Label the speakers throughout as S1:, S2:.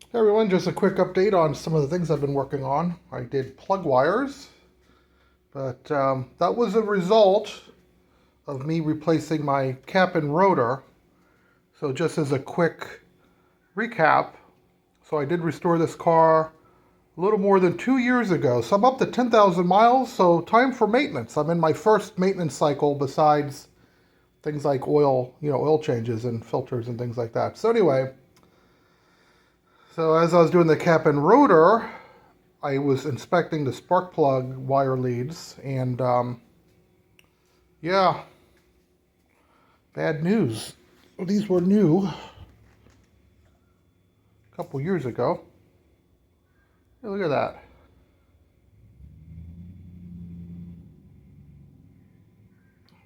S1: Hey everyone, just a quick update on some of the things I've been working on. I did plug wires, but that was a result of me replacing my cap and rotor. So just as a quick recap, so I did restore this car a little more than 2 years ago. So I'm up to 10,000 miles, so time for maintenance. I'm in my first maintenance cycle besides things like oil, oil changes and filters and things like that. So anyway, so as I was doing the cap and rotor, I was inspecting the spark plug wire leads, and yeah, bad news. These were new a couple years ago. Hey, look at that.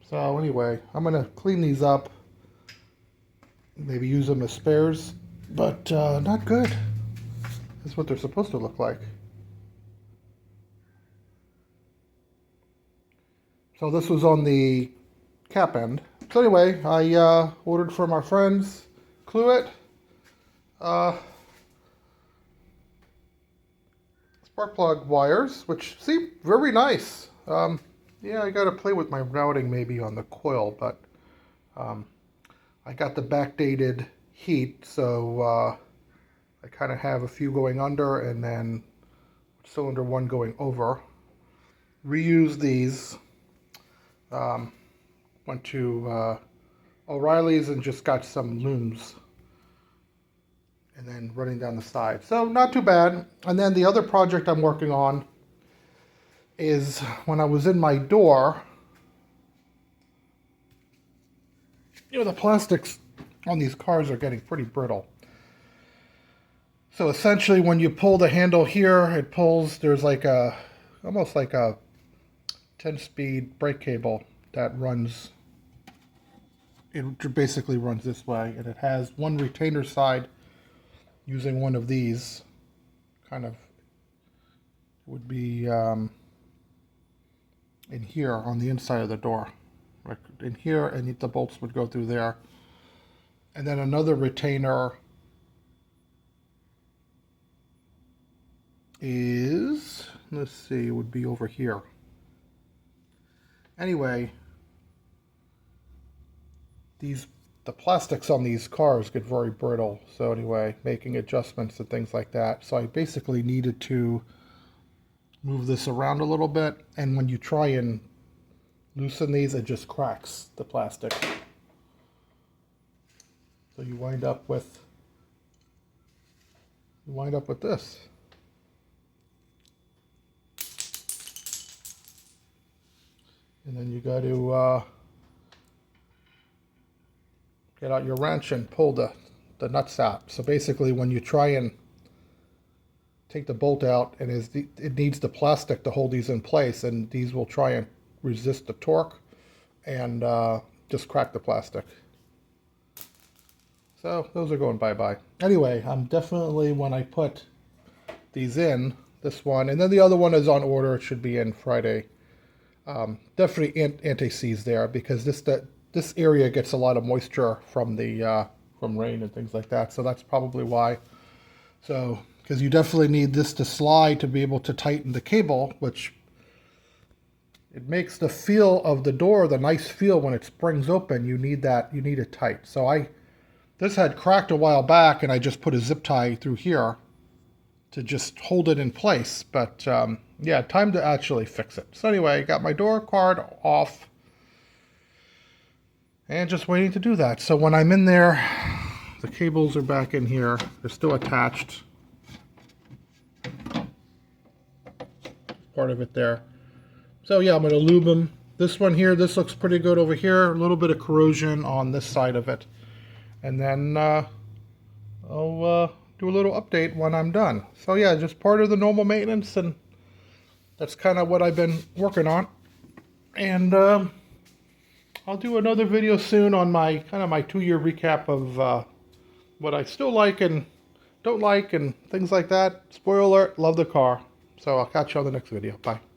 S1: So anyway, I'm going to clean these up, maybe use them as spares, but not good. That's what they're supposed to look like. So this was on the cap end. So anyway, I ordered from our friends, Cluet, spark plug wires, which seem very nice. Yeah, I got to play with my routing maybe on the coil, but I got the backdated heat, so I kind of have a few going under and then cylinder one going over. Reuse these. Went to O'Reilly's and just got some looms and then running down the side. So not too bad. And then the other project I'm working on is when I was in my door, the plastics on these cars are getting pretty brittle. So essentially when you pull the handle here, it pulls, there's like almost like a 10-speed brake cable that runs, it basically runs this way, and it has one retainer side using one of these, kind of would be in here on the inside of the door, like in here, and the bolts would go through there, and then another retainer is, let's see, it would be over here. Anyway, the plastics on these cars get very brittle. So anyway, making adjustments and things like that. So I basically needed to move this around a little bit. And when you try and loosen these, it just cracks the plastic. So you wind up with this. And then you got to get out your wrench and pull the nuts out. So basically when you try and take the bolt out, and it needs the plastic to hold these in place, and these will try and resist the torque and just crack the plastic. So those are going bye-bye. Anyway, I'm definitely, when I put these in, this one, and then the other one is on order, it should be in Friday. Definitely anti-seize there, because this area gets a lot of moisture from the from rain and things like that, so that's probably why. So because you definitely need this to slide to be able to tighten the cable, which it makes the feel of the door, the nice feel when it springs open. You need it tight. So this had cracked a while back, and I just put a zip tie through here to just hold it in place. But yeah, time to actually fix it. So anyway, got my door card off and just waiting to do that. So when I'm in there, the cables are back in here. They're still attached. Part of it there. So yeah, I'm going to lube them. This one here, this looks pretty good over here. A little bit of corrosion on this side of it. And then I'll do a little update when I'm done. So yeah, just part of the normal maintenance, and that's kind of what I've been working on. And I'll do another video soon on my 2-year recap of what I still like and don't like and things like that. Spoiler alert, love the car. So I'll catch you on the next video. Bye.